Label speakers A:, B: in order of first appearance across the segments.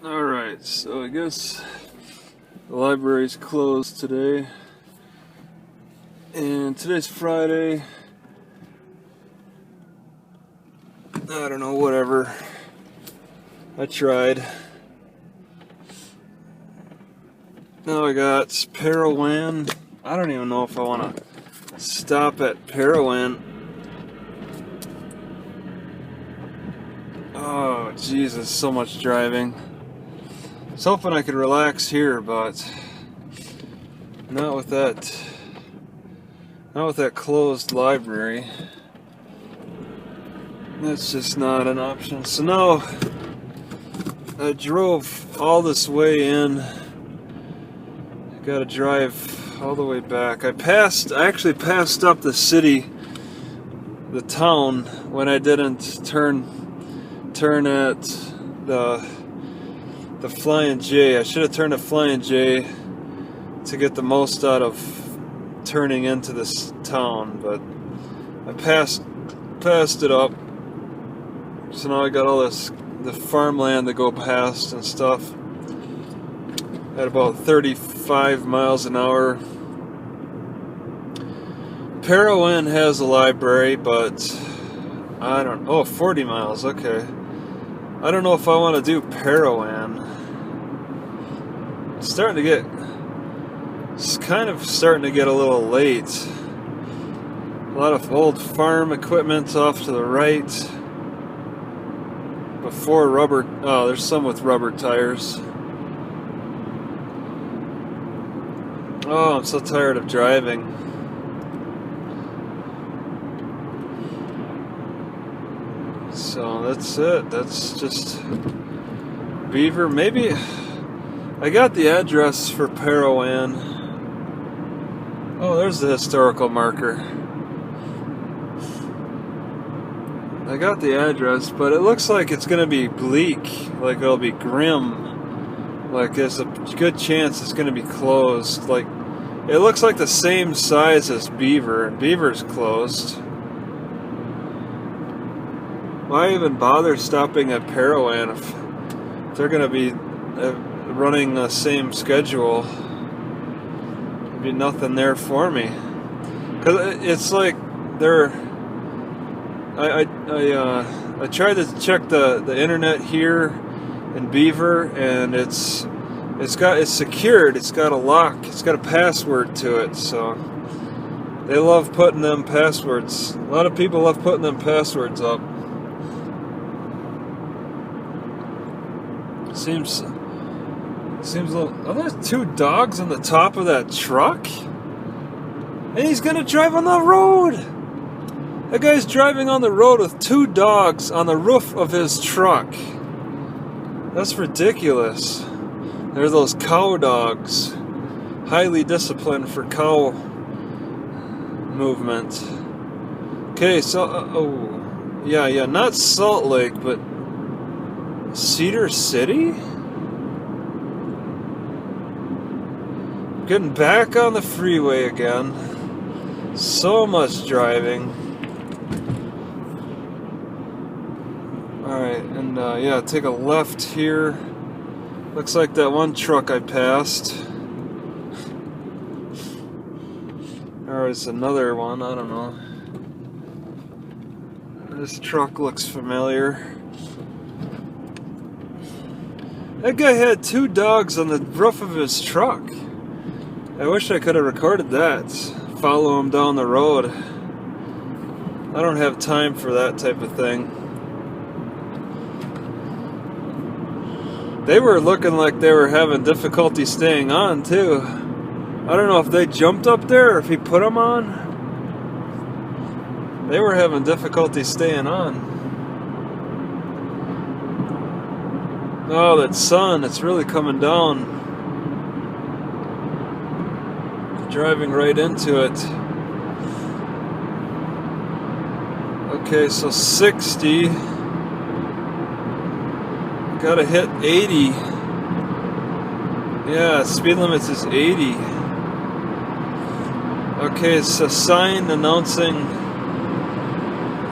A: Alright, so I guess the library's closed today. And today's Friday. I don't know, whatever. I tried. Now I got Parowan. I don't even know if I want to stop at Parowan. Oh, Jesus, so much driving. I was hoping I could relax here, but not with that closed library. That's just not an option. So now I drove all this way in. I gotta drive all the way back. I actually passed up the city, the town, when I didn't turn at the Flying J. I should have turned a Flying J to get the most out of turning into this town, but I passed it up. So now I got all the farmland to go past and stuff at about 35 miles an hour. Parowan has a library, but I don't. Oh, 40 miles. Okay. I don't know if I want to do Parowan. It's kind of starting to get a little late. A lot of old farm equipment off to the right. Before rubber. Oh, there's some with rubber tires. Oh, I'm so tired of driving. So that's it. That's just Beaver. Maybe I got the address for Parowan. Oh, there's the historical marker. I got the address, but it looks like it's going to be bleak. Like it'll be grim. Like there's a good chance it's going to be closed. Like it looks like the same size as Beaver, and Beaver's closed. Why even bother stopping at Parowan if they're going to be running the same schedule? There'd be nothing there for me. Because it's like they're... I tried to check the internet here in Beaver, and it's secured. It's got a lock. It's got a password to it. So they love putting them passwords. A lot of people love putting them passwords up. Seems a little... Are there two dogs on the top of that truck? And he's gonna drive on the road! That guy's driving on the road with two dogs on the roof of his truck. That's ridiculous. They're those cow dogs. Highly disciplined for cow movement. Okay, so... yeah, not Salt Lake, but... Cedar City? Getting back on the freeway again. So much driving. Alright, and yeah, take a left here. Looks like that one truck I passed. Or it's another one, I don't know. This truck looks familiar. That guy had two dogs on the roof of his truck. I wish I could have recorded that. Follow him down the road. I don't have time for that type of thing. They were looking like they were having difficulty staying on, too. I don't know if they jumped up there or if he put them on. They were having difficulty staying on. Oh, that sun, it's really coming down. Driving right into it. Okay, so 60. Gotta hit 80. Yeah, speed limit is 80. Okay, it's a sign announcing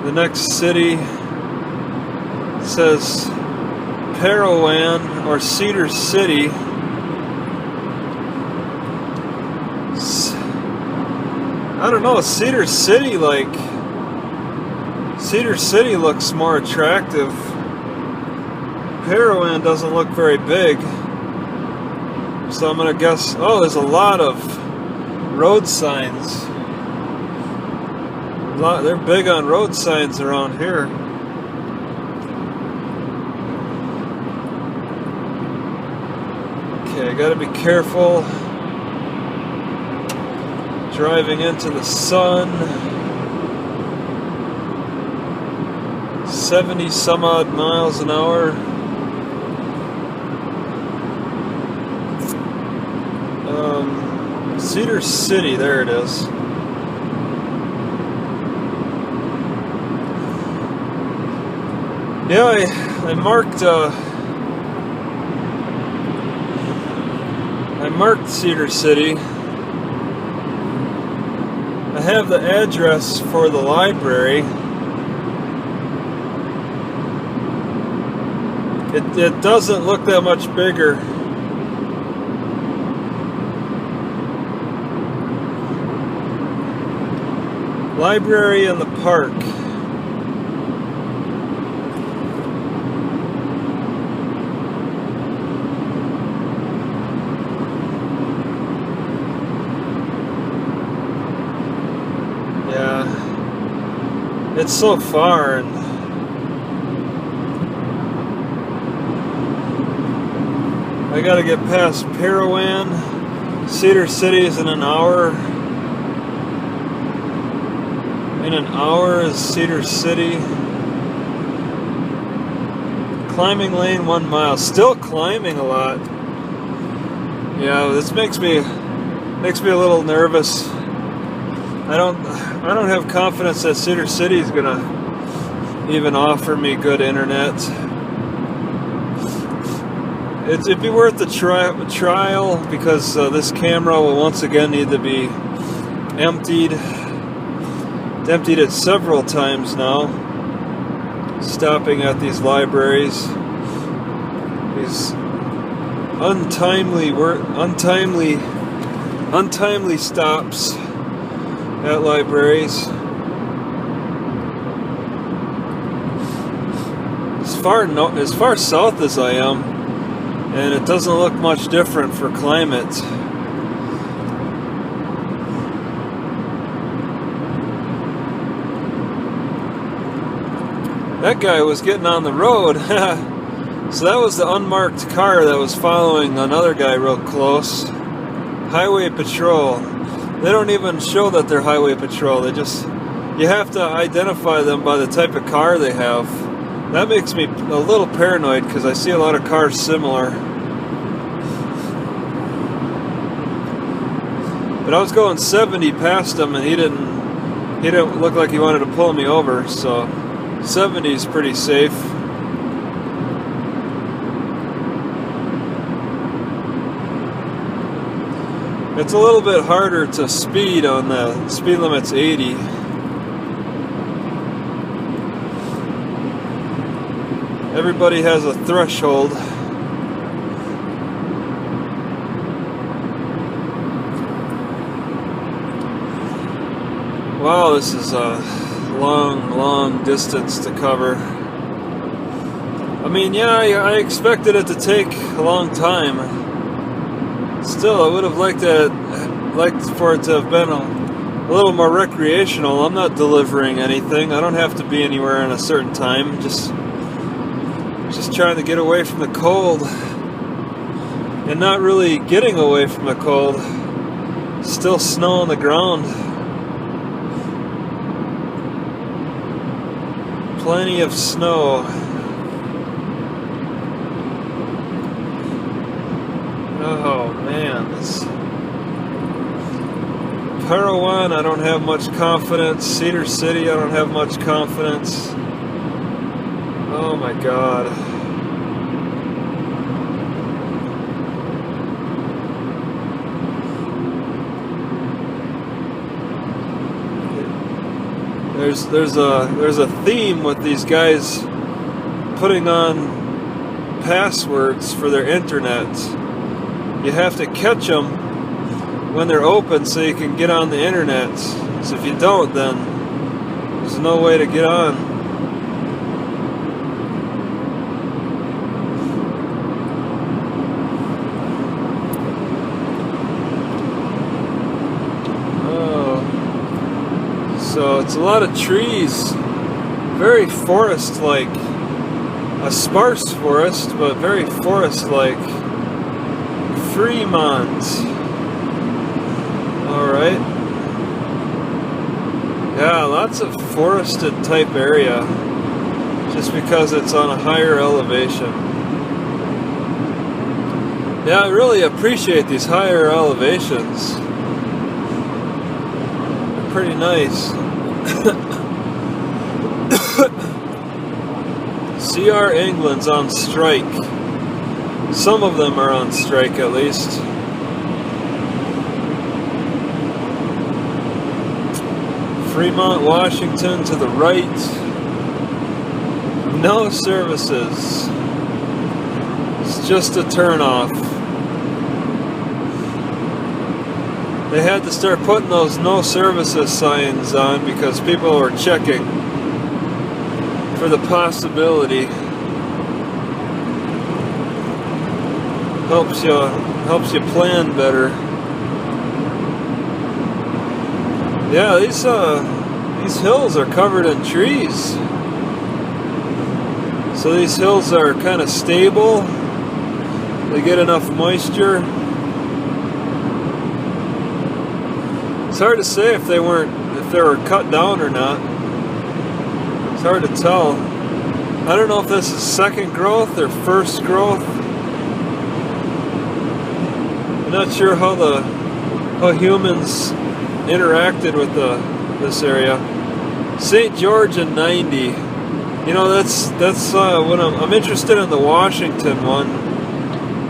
A: the next city. It says Parowan or Cedar City. I don't know, Cedar City looks more attractive. Parowan doesn't look very big. So I'm gonna guess, oh, there's a lot of road signs. They're big on road signs around here. Okay, I gotta be careful. Driving into the sun. 70 some odd miles an hour. Cedar City, there it is. Yeah, I marked Cedar City. I have the address for the library. It doesn't look that much bigger. Library in the park. Yeah, it's so far, and I gotta get past Parowan. Cedar City is in an hour. In an hour is Cedar City. Climbing lane 1 mile. Still climbing a lot. Yeah, this makes me a little nervous. I don't have confidence that Cedar City is gonna even offer me good internet. It'd be worth the trial because this camera will once again need to be emptied. Emptied it several times now, stopping at these libraries, these untimely stops at libraries. As far south as I am, and it doesn't look much different for climate. That guy was getting on the road. So that was the unmarked car that was following another guy real close. Highway patrol. They don't even show that they're highway patrol. You have to identify them by the type of car they have. That makes me a little paranoid because I see a lot of cars similar. But I was going 70 past him, and he didn't look like he wanted to pull me over, so 70 is pretty safe. It's a little bit harder to speed on the speed limit's 80. Everybody has a threshold. Wow, this is a long distance to cover. I mean, yeah, I expected it to take a long time. Still, I would have liked for it to have been a little more recreational. I'm not delivering anything. I don't have to be anywhere in a certain time. Just trying to get away from the cold, and not really getting away from the cold. Still snow on the ground. Plenty of snow. Oh man, this Parowan, I don't have much confidence. Cedar City, I don't have much confidence. Oh my God. There's a theme with these guys putting on passwords for their internet. You have to catch them when they're open so you can get on the internet. So if you don't, then there's no way to get on. So it's a lot of trees, very forest-like, a sparse forest, but very forest-like. Fremont. Alright. Yeah, lots of forested type area, just because it's on a higher elevation. Yeah, I really appreciate these higher elevations. They're pretty nice. CR England's on strike. Some of them are on strike at least. Fremont, Washington to the right. No services. It's just a turnoff. They had to start putting those no services signs on because people were checking for the possibility. Helps you plan better. Yeah, these hills are covered in trees. So these hills are kind of stable. They get enough moisture. It's hard to say if they were cut down or not. It's hard to tell. I don't know if this is second growth or first growth. I'm not sure how humans interacted with this area. St. George and 90. You know, that's when I'm interested in the Washington one,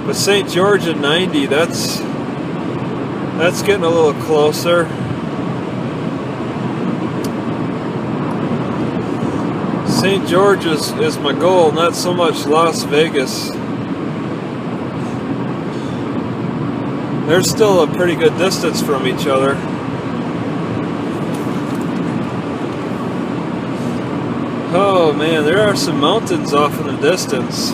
A: but St. George and 90. That's getting a little closer. St. George is my goal, not so much Las Vegas. They're still a pretty good distance from each other. Oh man, there are some mountains off in the distance.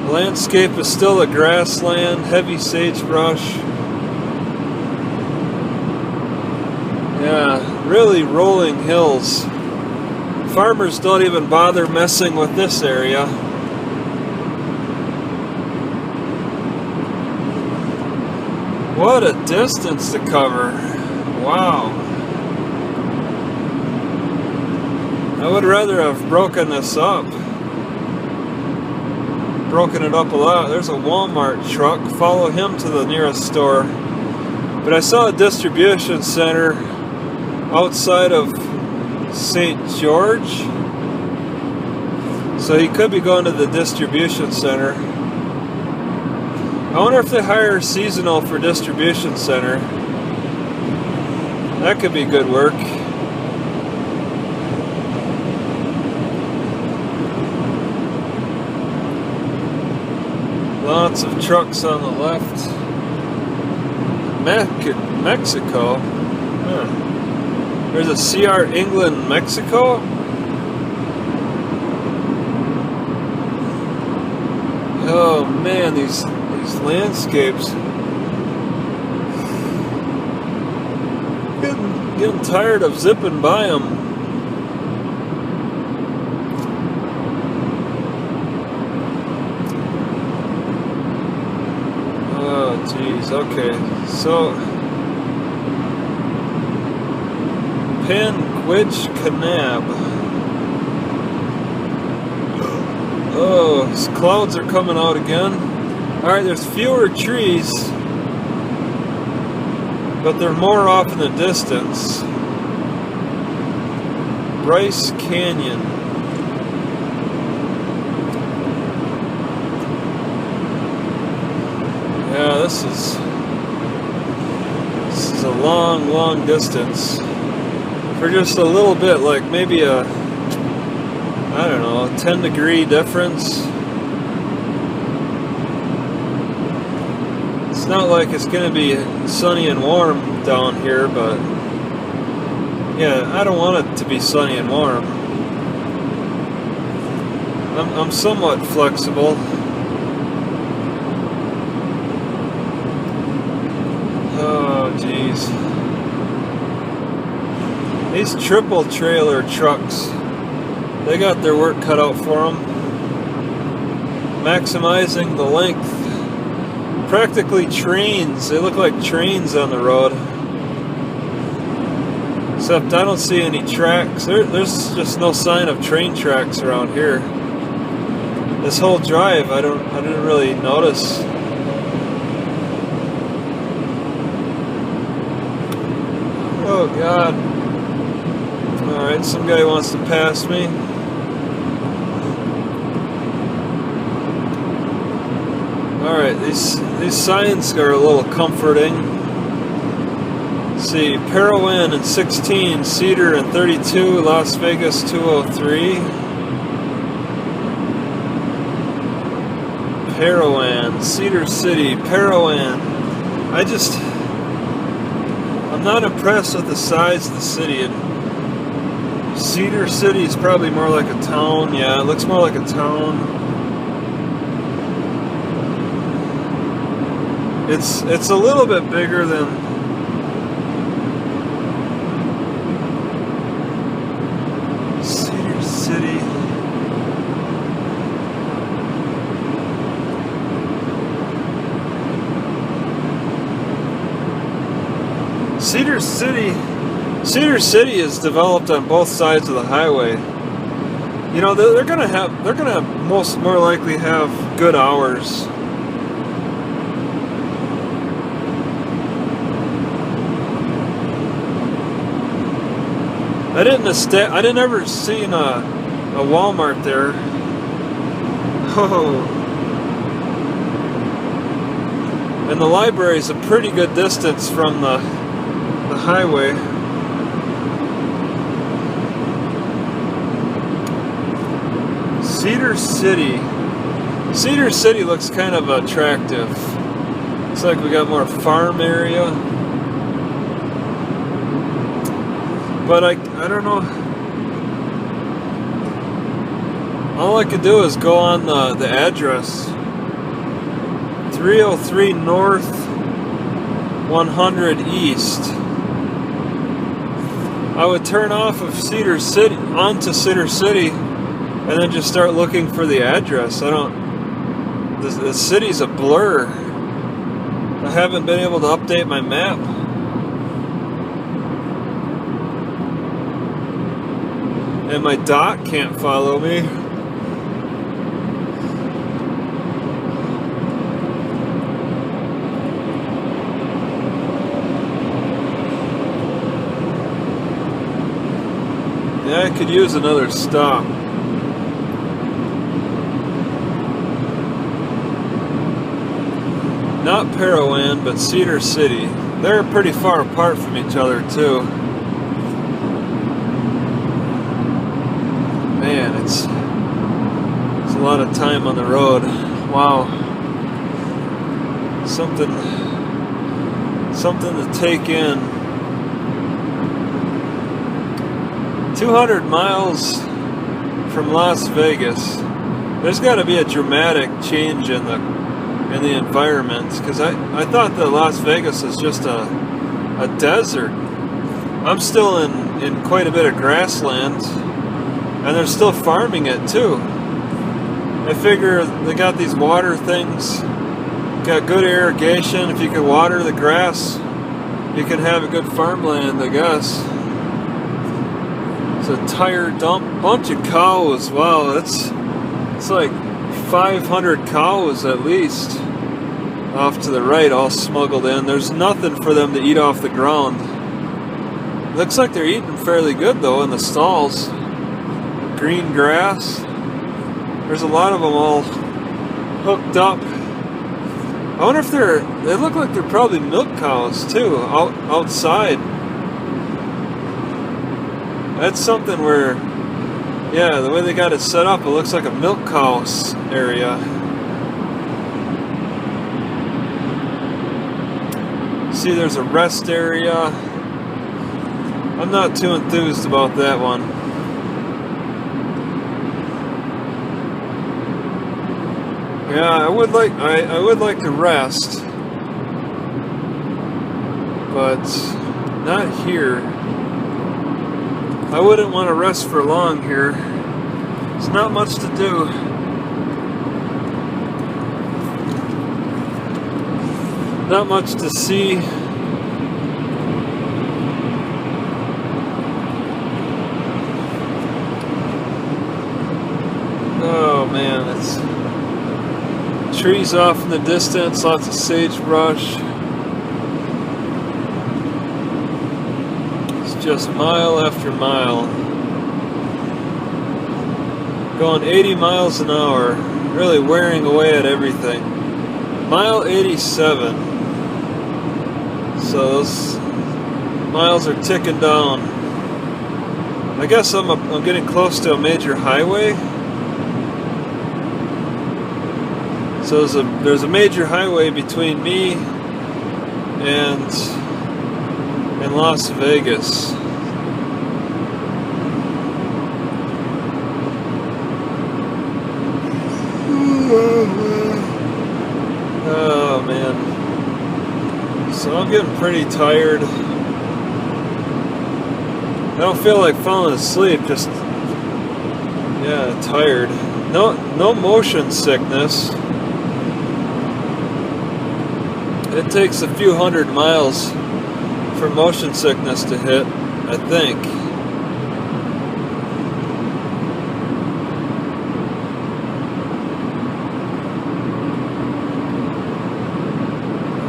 A: The landscape is still a grassland, heavy sagebrush. Yeah, really rolling hills. Farmers don't even bother messing with this area. What a distance to cover. Wow. I would rather have broken this up. Broken it up a lot. There's a Walmart truck. Follow him to the nearest store. But I saw a distribution center outside of St. George. So he could be going to the distribution center. I wonder if they hire seasonal for distribution center. That could be good work. Lots of trucks on the left. Mexico. Huh. There's a CR England, Mexico. Oh man, these landscapes. Getting tired of zipping by them. Oh geez, okay, so Canab. Oh, these clouds are coming out again. Alright, there's fewer trees, but they're more off in the distance. Bryce Canyon. Yeah, this is a long distance. For just a little bit, like maybe a, I don't know, a 10-degree difference. not like it's going to be sunny and warm down here, but yeah, I don't want it to be sunny and warm. I'm somewhat flexible. Oh, jeez. These triple trailer trucks, they got their work cut out for them. Maximizing the length. Practically trains. They look like trains on the road. Except I don't see any tracks. There's just no sign of train tracks around here. This whole drive, I didn't really notice. Oh God. Alright, some guy wants to pass me. Alright, these signs are a little comforting. Let's see, Parowan and 16, Cedar and 32, Las Vegas 203. Parowan, Cedar City, Parowan. I'm not impressed with the size of the city. Cedar City is probably more like a town. Yeah, it looks more like a town. It's a little bit bigger than Cedar City. Cedar City is developed on both sides of the highway. You know, they're gonna more likely have good hours. I didn't ever see a Walmart there. Oh. And the library is a pretty good distance from the highway. Cedar City looks kind of attractive. Looks like we got more farm area. But I don't know. All I could do is go on the address. 303 North, 100 East. I would turn off of Cedar City onto Cedar City and then just start looking for the address. The city's a blur. I haven't been able to update my map. And my dot can't follow me. Yeah, I could use another stop. Not Parowan, but Cedar City. They're pretty far apart from each other, too. Man, it's a lot of time on the road. Wow. Something to take in. 200 miles from Las Vegas. There's got to be a dramatic change in the environment, because I thought that Las Vegas is just a desert. I'm still in quite a bit of grassland, and they're still farming it too. I figure they got these water things, got good irrigation. If you can water the grass, you can have a good farmland, I guess. It's a tire dump, bunch of cows. Wow, it's like 500 cows at least off to the right, all smuggled in. There's nothing for them to eat off the ground. Looks like they're eating fairly good though in the stalls. Green grass. There's a lot of them all hooked up. I wonder if they look like they're probably milk cows too, outside. That's something where, yeah, the way they got it set up, it looks like a milk cow area. See, there's a rest area. I'm not too enthused about that one. Yeah, I would like to rest, but not here. I wouldn't want to rest for long here. There's not much to do. Not much to see. Oh man, it's trees off in the distance, lots of sagebrush. It's just mile after mile. Going 80 miles an hour, really wearing away at everything. Mile 87. So those miles are ticking down. I guess I'm getting close to a major highway. So there's a major highway between me and Las Vegas. Oh man. So I'm getting pretty tired. I don't feel like falling asleep, just tired. No motion sickness. It takes a few hundred miles for motion sickness to hit, I think.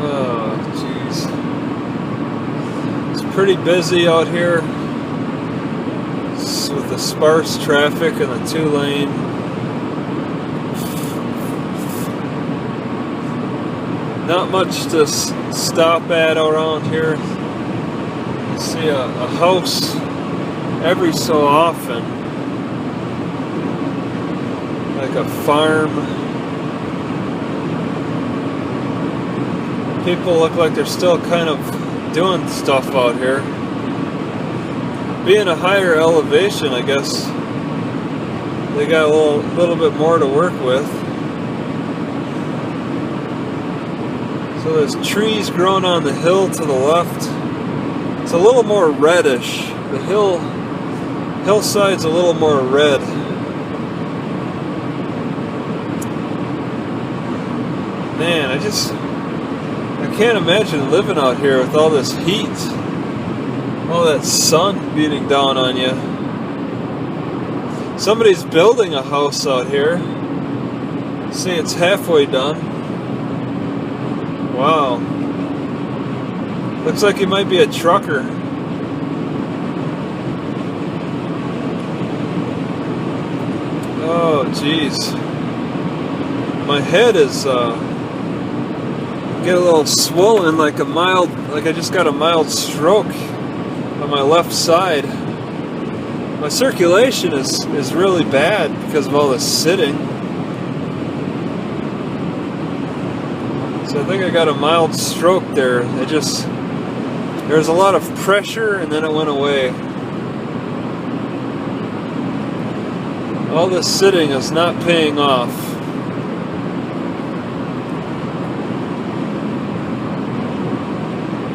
A: Oh, jeez. It's pretty busy out here with the sparse traffic and the 2-lane. Not much to stop at around here. You see a house every so often, like a farm. People look like they're still kind of doing stuff out here. Being a higher elevation, I guess they got a little bit more to work with. So there's trees growing on the hill to the left. It's a little more reddish. The hillside's a little more red. Man, I can't imagine living out here with all this heat. All that sun beating down on you. Somebody's building a house out here. See, it's halfway done. Wow. Looks like he might be a trucker. Oh, jeez. My head is get a little swollen, like I just got a mild stroke on my left side. My circulation is really bad because of all this sitting. So I think I got a mild stroke there. There was a lot of pressure and then it went away. All this sitting is not paying off.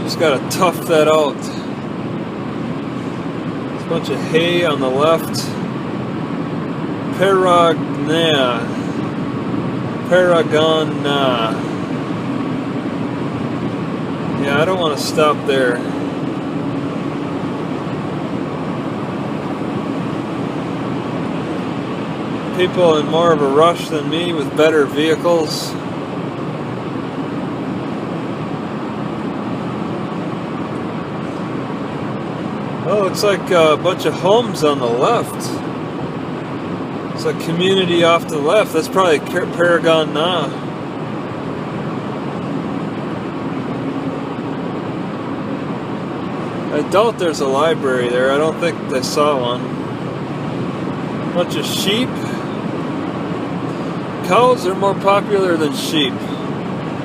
A: Just gotta tough that out. There's a bunch of hay on the left. Paragona. Yeah, I don't want to stop there. People in more of a rush than me with better vehicles. Oh, looks like a bunch of homes on the left. It's a community off to the left. That's probably Paragona. I doubt there's a library there. I don't think I saw one. Bunch of sheep. Cows are more popular than sheep.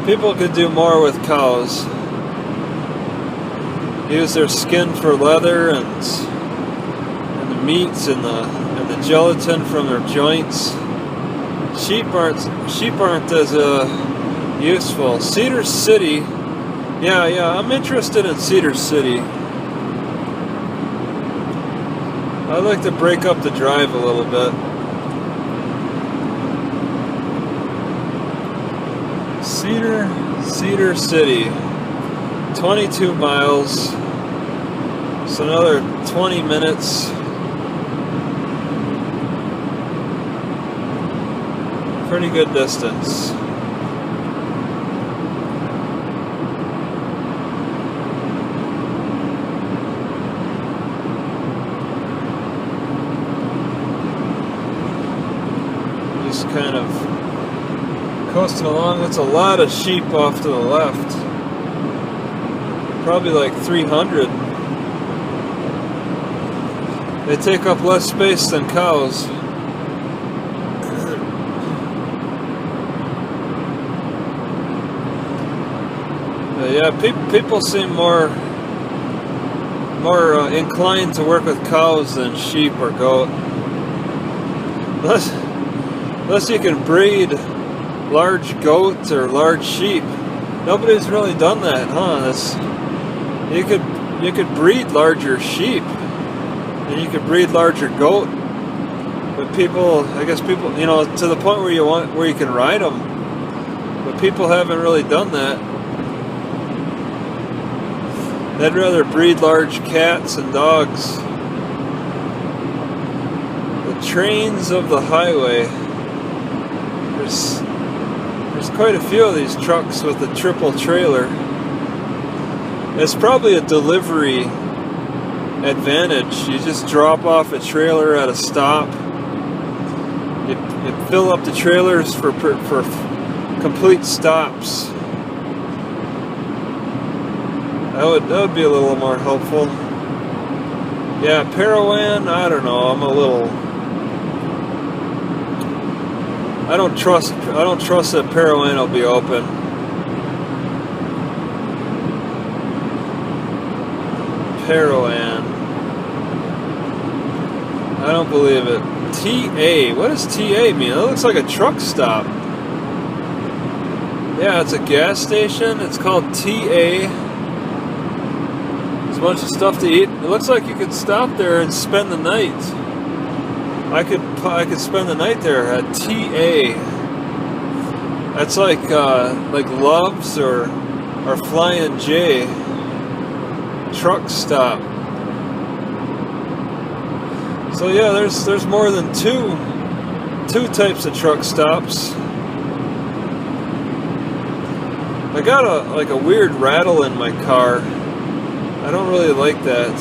A: People could do more with cows. use their skin for leather and the meats and the gelatin from their joints. Sheep aren't as useful. Cedar City, yeah, I'm interested in Cedar City. I'd like to break up the drive a little bit. Cedar City, 22 miles. It's another 20 minutes. Pretty good distance. Just kind of coasting along. That's a lot of sheep off to the left. Probably like 300. They take up less space than cows. Yeah, people seem more inclined to work with cows than sheep or goat. Unless you can breed large goats or large sheep. Nobody's really done that, huh? You could breed larger sheep and you could breed larger goat. But I guess people, to the point where you can ride them. But people haven't really done that. They'd rather breed large cats and dogs. The trains of the highway. There's quite a few of these trucks with a triple trailer. It's probably a delivery advantage. You just drop off a trailer at a stop. You fill up the trailers for complete stops. That would be a little more helpful. Yeah, Parowan, I don't know. I don't trust that Parowan will be open. Parowan. I don't believe it. TA. What does TA mean? It looks like a truck stop. Yeah, it's a gas station. It's called TA. A bunch of stuff to eat. It looks like you could stop there and spend the night. I could spend the night there at TA. That's like Love's or Flying J. Truck stop. So yeah, there's more than two types of truck stops. I got a weird rattle in my car. I don't really like that.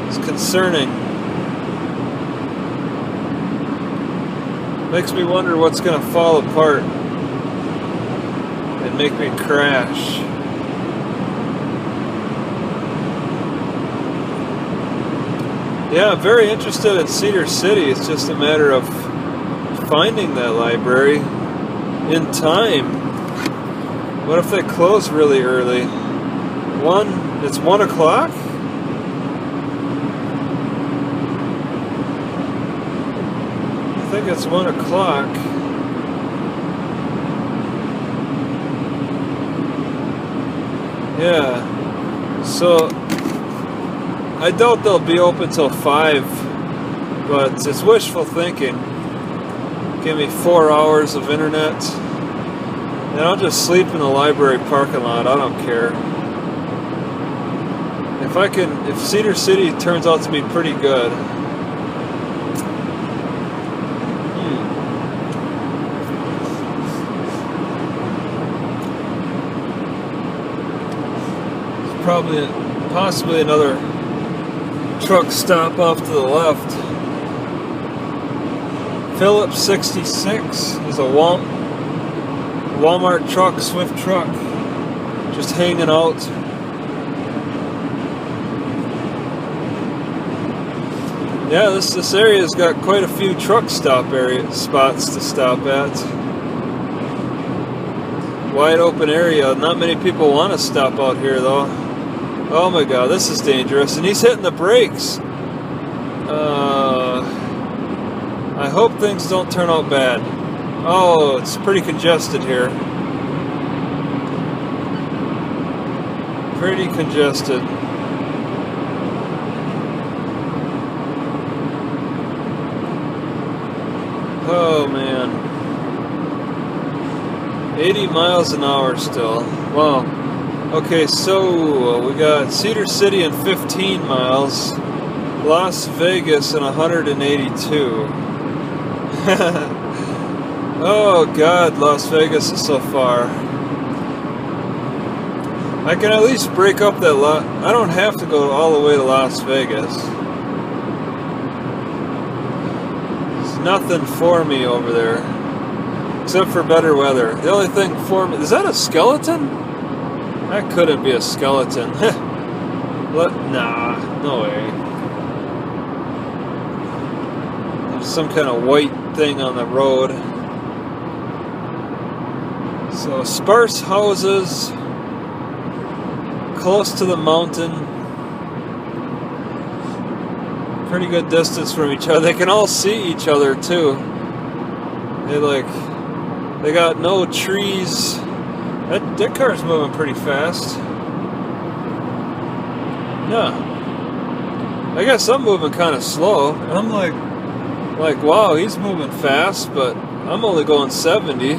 A: It's concerning. Makes me wonder what's going to fall apart and make me crash. Yeah, I'm very interested in Cedar City. It's just a matter of finding that library in time. What if they close really early? It's 1 o'clock? I think it's 1 o'clock. Yeah. So I doubt they'll be open till 5, but it's wishful thinking. Give me 4 hours of internet, and I'll just sleep in the library parking lot. I don't care. If Cedar City turns out to be pretty good. There's possibly another truck stop off to the left. Phillips 66 is a Walmart truck, Swift truck, just hanging out. Yeah, this area's got quite a few truck spots to stop at. Wide open area. Not many people want to stop out here though. Oh my god, this is dangerous. And he's hitting the brakes. I hope things don't turn out bad. Oh, it's pretty congested here. Pretty congested. Oh man. 80 miles an hour still. Wow. Okay, so we got Cedar City in 15 miles. Las Vegas in 182. Oh god, Las Vegas is so far. I can at least break up that lot. I don't have to go all the way to Las Vegas. There's nothing for me over there. Except for better weather. The only thing for me... Is that a skeleton? That couldn't be a skeleton. What? Nah, no way. There's some kind of white thing on the road. So, sparse houses, close to the mountain, pretty good distance from each other. They can all see each other too. They got no trees. That car's moving pretty fast. Yeah. I guess I'm moving kind of slow. And I'm like, wow, he's moving fast, but I'm only going 70.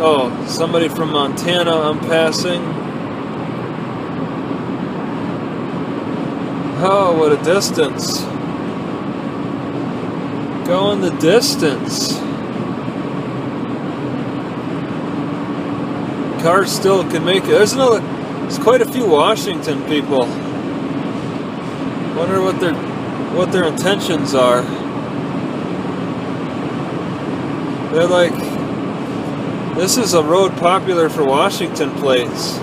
A: Oh, somebody from Montana I'm passing. Oh, what a distance. Going the distance. Cars still can make it. There's quite a few Washington people. Wonder what their intentions are. They're like, this is a road popular for Washington plates.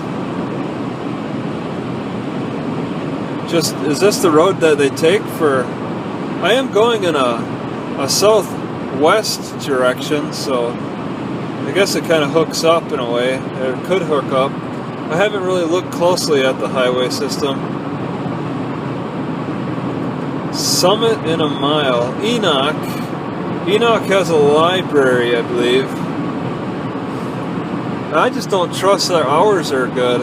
A: Is this the road that they take for... I am going in a southwest direction, so I guess it kind of hooks up in a way. It could hook up. I haven't really looked closely at the highway system. Summit in a mile. Enoch has a library, I believe. I just don't trust their hours are good.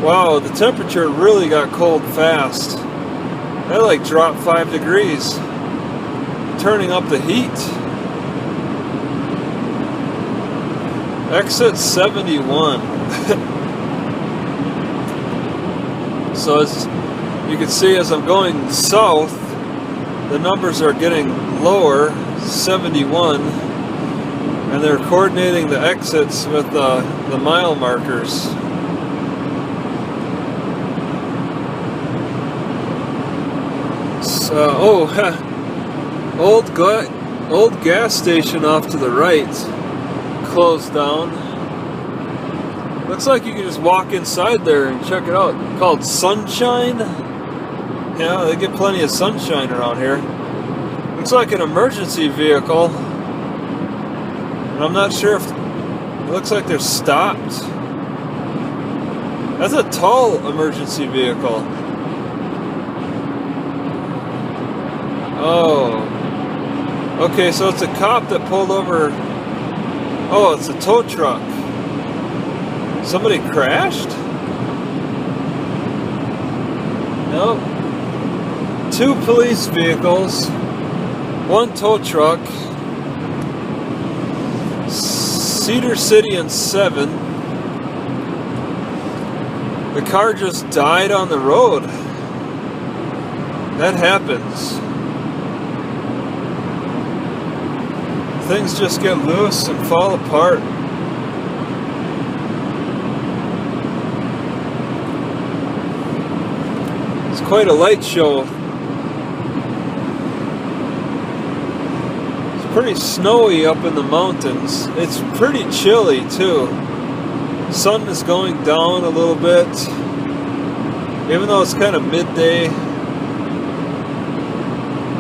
A: Wow, the temperature really got cold fast. That like dropped 5 degrees. Turning up the heat. Exit 71. So as you can see, as I'm going south, the numbers are getting lower, 71, and they're coordinating the exits with the mile markers. So, old gas station off to the right, closed down. Looks like you can just walk inside there and check it out. Called Sunshine. Yeah, they get plenty of sunshine around here. Looks like an emergency vehicle. And I'm not sure if... It looks like they're stopped. That's a tall emergency vehicle. Oh. Okay, so it's a cop that pulled over... Oh, it's a tow truck. Somebody crashed? Nope. 2 police vehicles. 1 tow truck. Cedar City in 7. The car just died on the road. That happens. Things just get loose and fall apart. It's quite a light show. It's pretty snowy up in the mountains. It's pretty chilly too. Sun is going down a little bit. Even though it's kind of midday,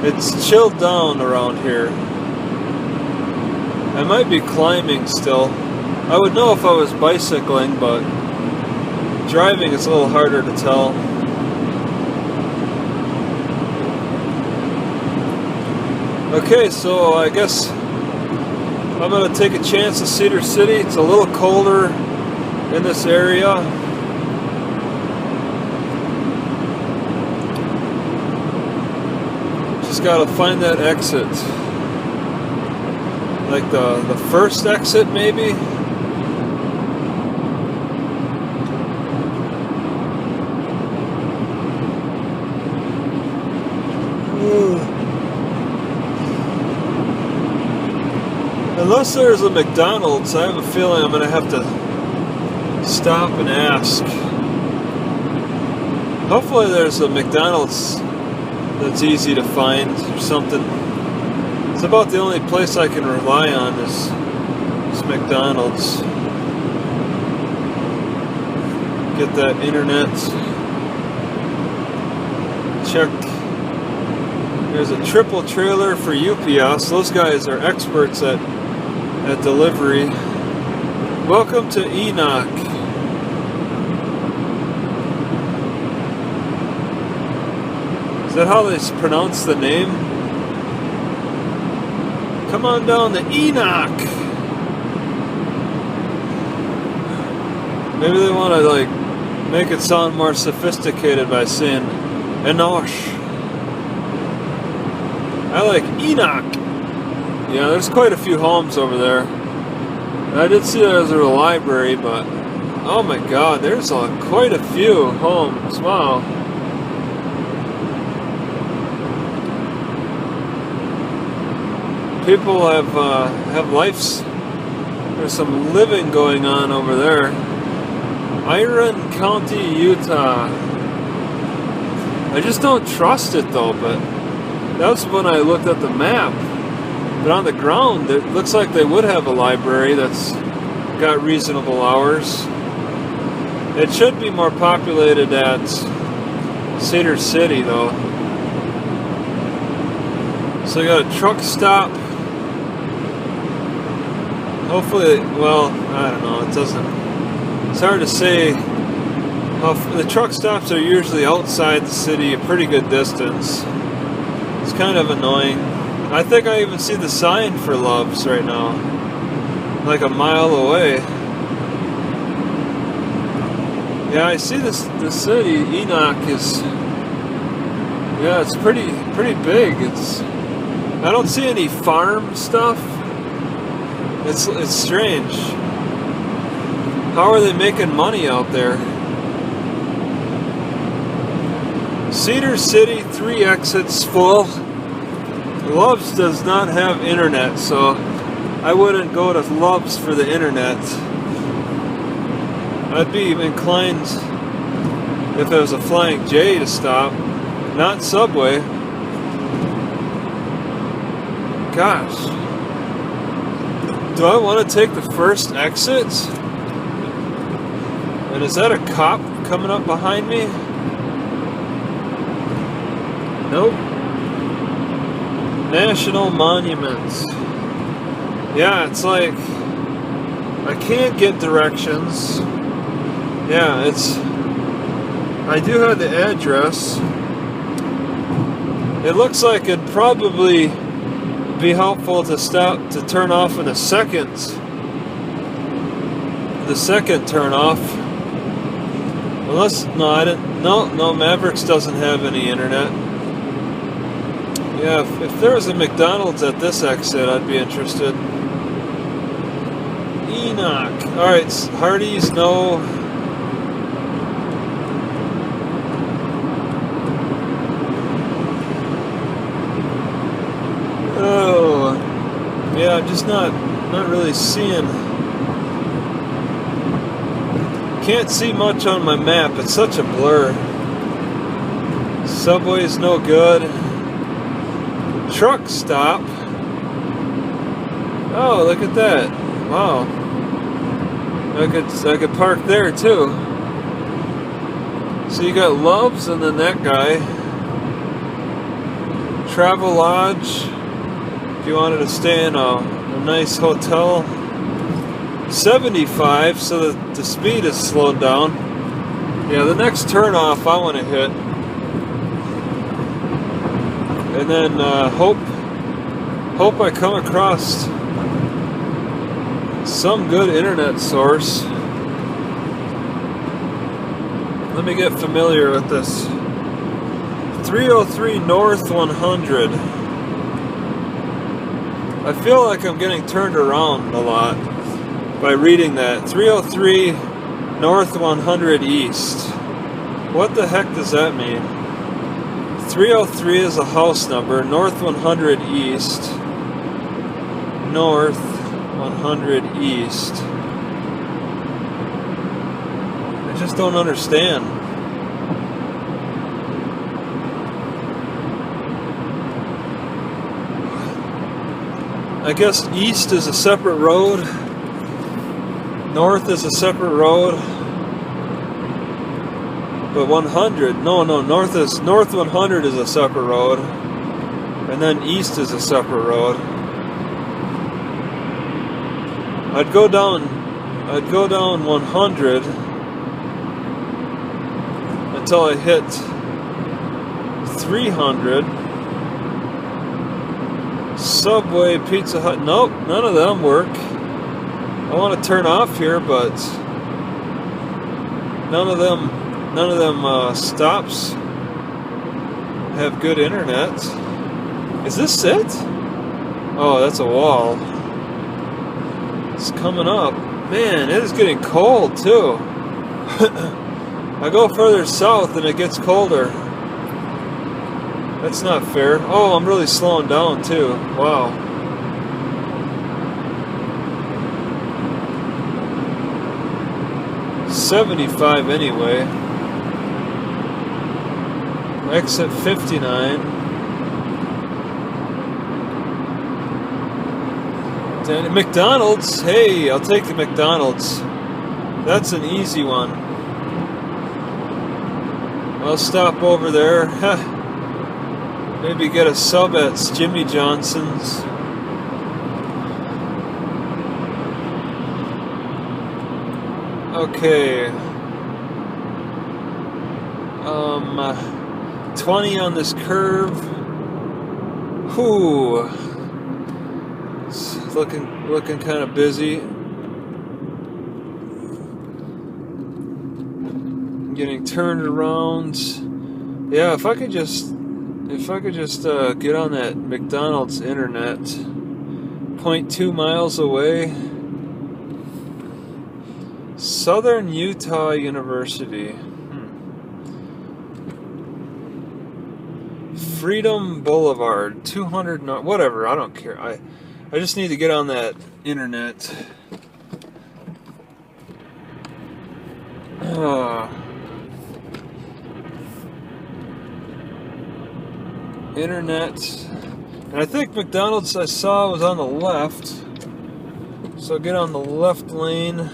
A: it's chilled down around here. I might be climbing still. I would know if I was bicycling, but driving is a little harder to tell. Okay, so I guess I'm going to take a chance at Cedar City. It's a little colder in this area. Just got to find that exit. Like the first exit, maybe? Unless there's a McDonald's, I have a feeling I'm going to have to stop and ask. Hopefully there's a McDonald's that's easy to find or something. It's about the only place I can rely on is McDonald's. Get that internet. Check. There's a triple trailer for UPS. Those guys are experts at delivery. Welcome to Enoch. Is that how they pronounce the name? Come on down to Enoch. Maybe they want to like make it sound more sophisticated by saying Enosh. I like Enoch. Yeah, there's quite a few homes over there. And I did see there was a library, but oh my God, there's quite a few homes. Wow. People have lives. There's some living going on over there. Iron County, Utah. I just don't trust it though, but that's when I looked at the map. But on the ground, it looks like they would have a library that's got reasonable hours. It should be more populated at Cedar City though. So you got a truck stop. Hopefully, well, I don't know, it doesn't, it's hard to say. The truck stops are usually outside the city a pretty good distance. It's kind of annoying. I think I even see the sign for Love's right now, like a mile away. Yeah, I see the city. Enoch is, yeah, it's pretty big. I don't see any farm stuff. It's strange. How are they making money out there? Cedar City, 3 exits full. Love's does not have internet, so I wouldn't go to Love's for the internet. I'd be inclined, if it was a Flying J, to stop, not Subway. Gosh. Do I want to take the first exit? And is that a cop coming up behind me? Nope. National Monuments. Yeah, it's like I can't get directions. Yeah, I do have the address. It looks like it'd probably be helpful to turn off in the second turn off. Unless, no, Mavericks doesn't have any internet. Yeah, if there was a McDonald's at this exit, I'd be interested. Enoch. Alright, Hardee's, no. Oh, yeah, I'm just not really seeing. Can't see much on my map. It's such a blur. Subway's no good. Truck stop. Oh, look at that. Wow. I could park there too. So you got Love's and then that guy. Travel Lodge. If you wanted to stay in a a nice hotel. 75, so the speed is slowed down. Yeah, the next turnoff I want to hit, and then hope I come across some good internet source. Let me get familiar with this. 303 North 100. I feel like I'm getting turned around a lot by reading that. 303 North 100 East. What the heck does that mean? 303 is a house number. North 100 East. North 100 East. I just don't understand. I guess east is a separate road. North is a separate road. But 100, no, north 100 is a separate road. And then east is a separate road. I'd go down 100 until I hit 300. Subway, Pizza Hut, nope, none of them work. I want to turn off here, but none of them stops have good internet. Is this it? Oh, that's a wall. It's coming up. Man, it is getting cold too. I go further south and it gets colder. That's not fair. Oh, I'm really slowing down too. Wow. $75 anyway. Exit 59. Then McDonald's. Hey, I'll take the McDonald's. That's an easy one. I'll stop over there. Maybe get a sub at Jimmy Johnson's. Okay. 20 on this curve. Whew. It's looking kind of busy. Getting turned around. Yeah, if I could just get on that McDonald's internet. 0.2 miles away. Southern Utah University. Freedom Boulevard, 200 north, whatever, I don't care. I just need to get on that internet. Internet. And I think McDonald's I saw was on the left. So I'll get on the left lane.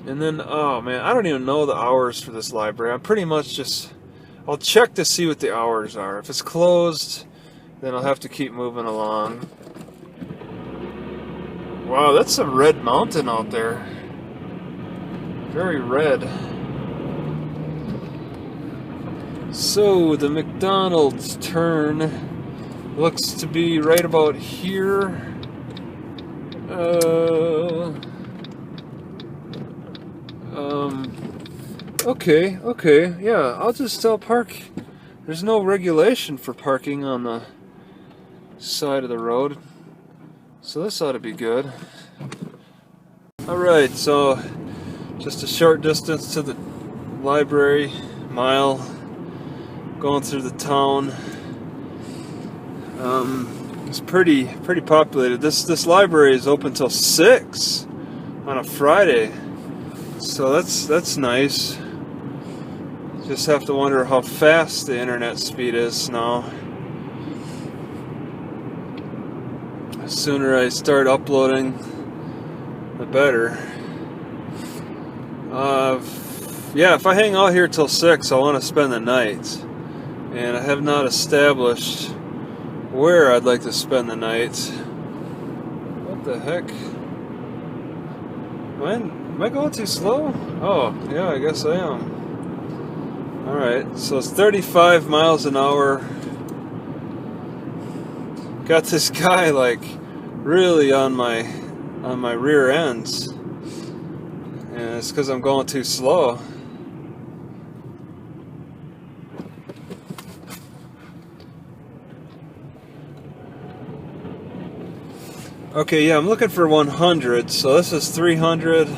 A: And then, oh man, I don't even know the hours for this library. I'm pretty much just, I'll check to see what the hours are. If it's closed, then I'll have to keep moving along. Wow, that's a red mountain out there. Very red. So, the McDonald's turn looks to be right about here. Okay, yeah, I'll park. There's no regulation for parking on the side of the road, so this ought to be good. Alright, so just a short distance to the library, mile, going through the town. It's pretty populated. This library is open till 6 on a Friday. So that's nice. Just have to wonder how fast the internet speed is now. The sooner I start uploading, the better. Yeah, if I hang out here till 6, I want to spend the night. and I have not established where I'd like to spend the night. What the heck? Am I going too slow? Oh, yeah, I guess I am. Alright, so it's 35 miles an hour. Got this guy like really on my rear ends. And it's because I'm going too slow. Okay, yeah, I'm looking for 100, so this is 300.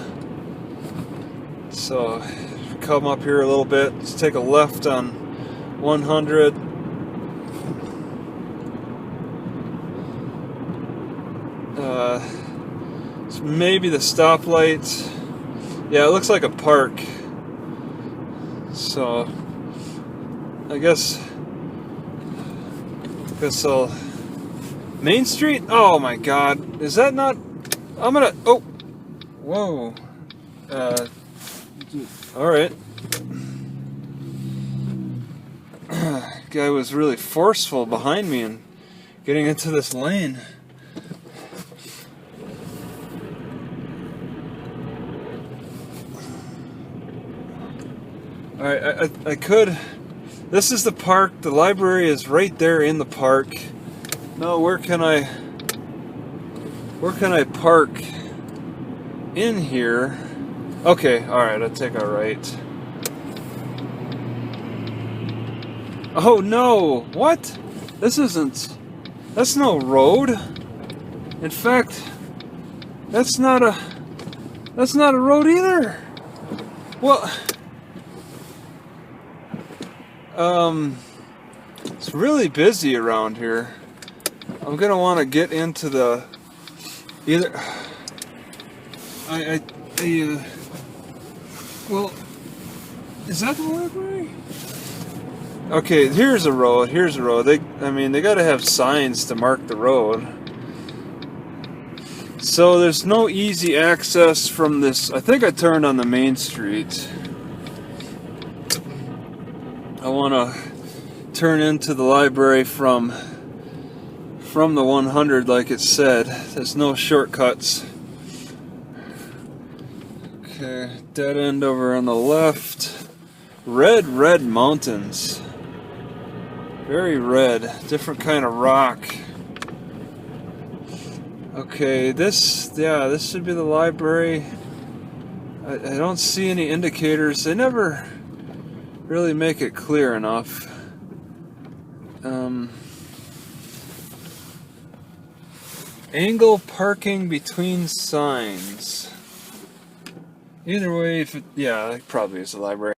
A: So, come up here a little bit, let's take a left on 100. It's maybe the stoplight. Yeah, it looks like a park. So, I guess I'll... Main Street? Oh my god. Is that not... I'm gonna... Oh! Whoa. Alright. Guy was really forceful behind me and getting into this lane. Alright, I could... This is the park. The library is right there in the park. No, where can I park in here? Okay, alright, I'll take a right. Oh no! What? That's no road. In fact, that's not a road either. Well, it's really busy around here. I'm gonna want to get into the well, is that the library? Okay, here's a road. Here's a road. They gotta have signs to mark the road. So there's no easy access from this. I think I turned on the main street. I want to turn into the library from the 100 like it said. There's no shortcuts. Okay, dead end over on the left. Red mountains. Very red. Different kind of rock. Okay, this should be the library. I don't see any indicators. They never really make it clear enough. Angle parking between signs. Either way, yeah, it probably is the library.